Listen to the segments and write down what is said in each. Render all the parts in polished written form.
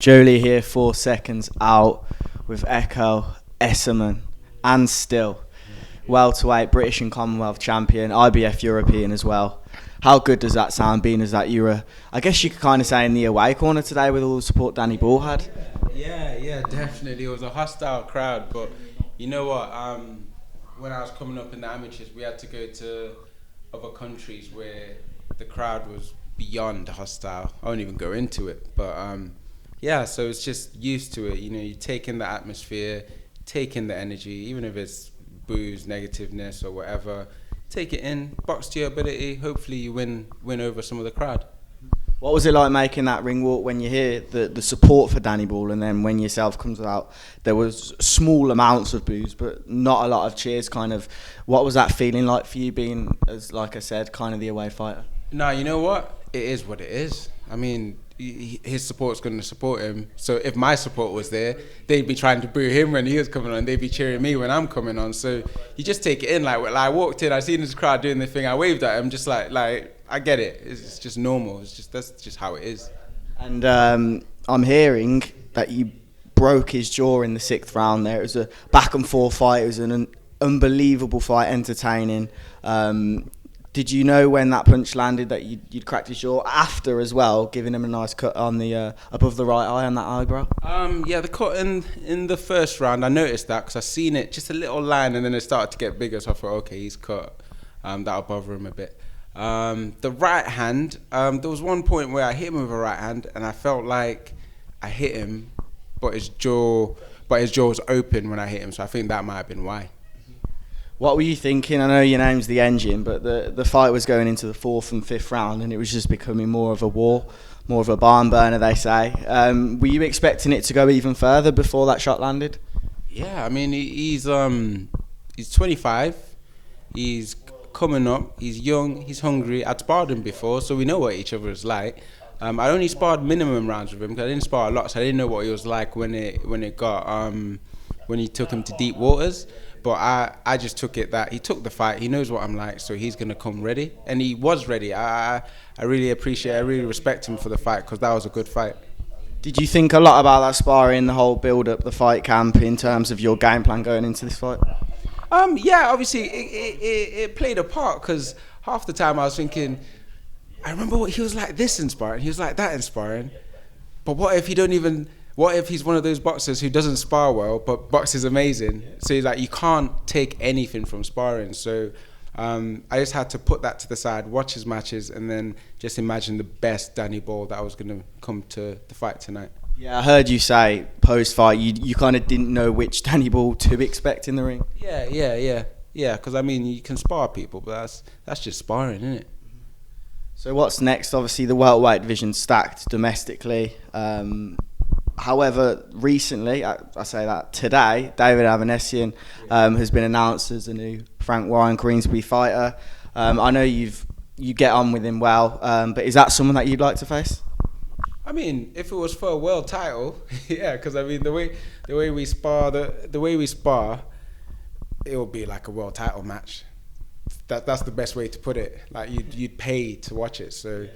Joe Leigh here for Seconds Out with Ekow Essuman and still welterweight British and Commonwealth champion, IBF European as well. How good does that sound, being as that you were, I guess you could kind of say, in the away corner today with all the support Danny Ball had? Yeah, definitely. It was a hostile crowd, but you know what? When I was coming up in the amateurs, we had to go to other countries where the crowd was beyond hostile. I won't even go into it, but yeah, so it's just used to it. You know, you take in the atmosphere, take in the energy, even if it's booze, negativeness or whatever. Take it in, box to your ability. Hopefully you win over some of the crowd. What was it like making that ring walk when you hear the support for Danny Ball, and then when yourself comes out, there was small amounts of booze, but not a lot of cheers, kind of. What was that feeling like for you, being, as like I said, kind of the away fighter? No, you know what? It is what it is. I mean, his support's going to support him. So if my support was there, they'd be trying to boo him when he was coming on. They'd be cheering me when I'm coming on. So you just take it in. Like I walked in, I seen this crowd doing the thing. I waved at him, just like I get it. It's just normal. That's just how it is. And I'm hearing that you broke his jaw in the 6th round there. It was a back and forth fight. It was an unbelievable fight, entertaining. Did you know when that punch landed that you'd cracked his jaw after as well, giving him a nice cut on the above the right eye on that eyebrow? Yeah, the cut in the 1st round, I noticed that because I seen it, just a little line, and then it started to get bigger. So I thought, okay, he's cut. That'll bother him a bit. The right hand, there was one point where I hit him with a right hand, and I felt like I hit him, but his jaw was open when I hit him. So I think that might have been why. What were you thinking? I know your name's The Engine, but the fight was going into the 4th and 5th round, and it was just becoming more of a war, more of a barn burner, they say. Were you expecting it to go even further before that shot landed? Yeah, I mean, he's 25, he's coming up, he's young, he's hungry. I'd sparred him before, so we know what each other is like. I only sparred minimum rounds with him because I didn't spar a lot, so I didn't know what he was like when he took him to deep waters. But I just took it that he took the fight. He knows what I'm like, so he's gonna come ready, and he was ready. I really appreciate, I really respect him for the fight because that was a good fight. Did you think a lot about that sparring, the whole build-up, the fight camp, in terms of your game plan going into this fight? Yeah, obviously it played a part because half the time I was thinking, I remember he was like this in sparring, he was like that in sparring, but what if he's one of those boxers who doesn't spar well but boxes amazing? So he's like, you can't take anything from sparring. So I just had to put that to the side, watch his matches, and then just imagine the best Danny Ball that was going to come to the fight tonight. Yeah, I heard you say post-fight you kind of didn't know which Danny Ball to expect in the ring. Yeah, because I mean, you can spar people, but that's just sparring, isn't it? So what's next? Obviously the welterweight division stacked domestically. However, recently, I say that today, David Avanesyan has been announced as the new Frank Warren Greensbury fighter. I know you get on with him well, but is that someone that you'd like to face? I mean, if it was for a world title, yeah, because I mean the way we spar, it will be like a world title match. That's the best way to put it. Like you'd pay to watch it, so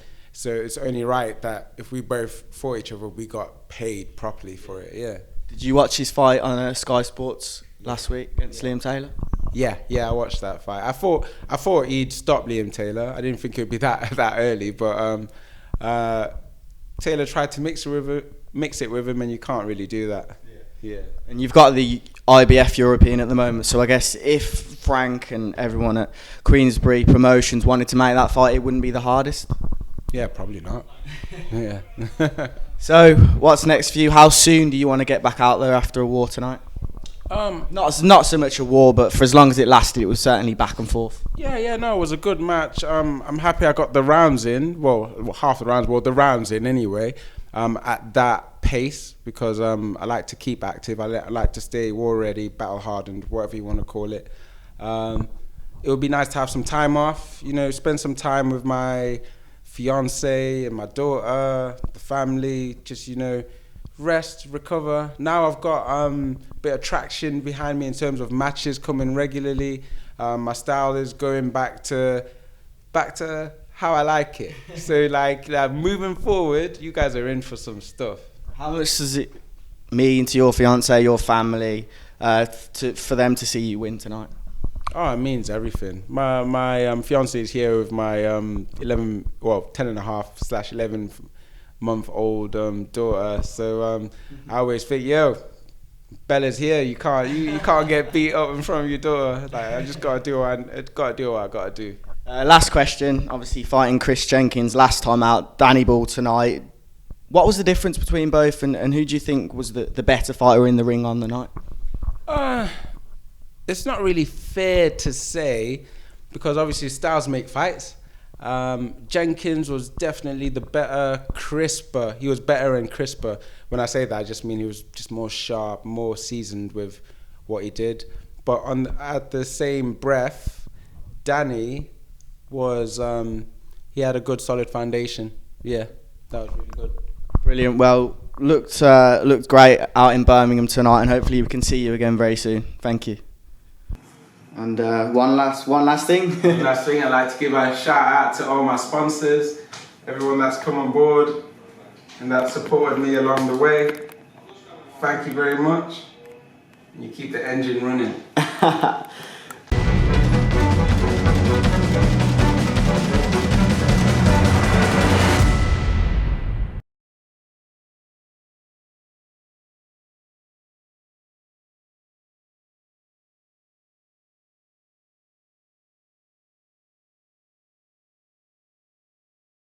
it's only right that if we both fought each other, we got paid properly for it. Yeah. Did you watch his fight on Sky Sports last week against Liam Taylor? Yeah, I watched that fight. I thought he'd stop Liam Taylor. I didn't think it would be that early, but Taylor tried to mix it with him, and you can't really do that. Yeah. And you've got the IBF European at the moment, so I guess if Frank and everyone at Queensbury Promotions wanted to make that fight, it wouldn't be the hardest? Yeah, probably not. Yeah. So, what's next for you? How soon do you want to get back out there after a war tonight? Not so much a war, but for as long as it lasted, it was certainly back and forth. Yeah, no, it was a good match. I'm happy I got the rounds in. Well, half the rounds, the rounds in anyway, at that pace, because I like to keep active. I like to stay war ready, battle hardened, whatever you want to call it. It would be nice to have some time off, spend some time with my fiance and my daughter, the family, just, rest, recover. Now I've got a bit of traction behind me in terms of matches coming regularly. My style is going back to how I like it. So like moving forward, you guys are in for some stuff. How much does it mean to your fiance, your family, for them to see you win tonight? Oh, it means everything. My fiance is here with my 10.5/11-month-old daughter. So I always think, yo, Bella's here. You can't get beat up in front of your daughter. Like, I just gotta do what I gotta do. Last question. Obviously, fighting Chris Jenkins last time out. Danny Ball tonight. What was the difference between both, and who do you think was the better fighter in the ring on the night? It's not really fair to say, because obviously styles make fights. Jenkins was definitely the better, crisper. He was better and crisper. When I say that, I just mean he was just more sharp, more seasoned with what he did. But at the same breath, Danny was he had a good solid foundation. Yeah, that was really good. Brilliant. Well, looked great out in Birmingham tonight, and hopefully we can see you again very soon. Thank you. And one last thing. Last thing, I'd like to give a shout out to all my sponsors, everyone that's come on board and that supported me along the way. Thank you very much. You keep the engine running.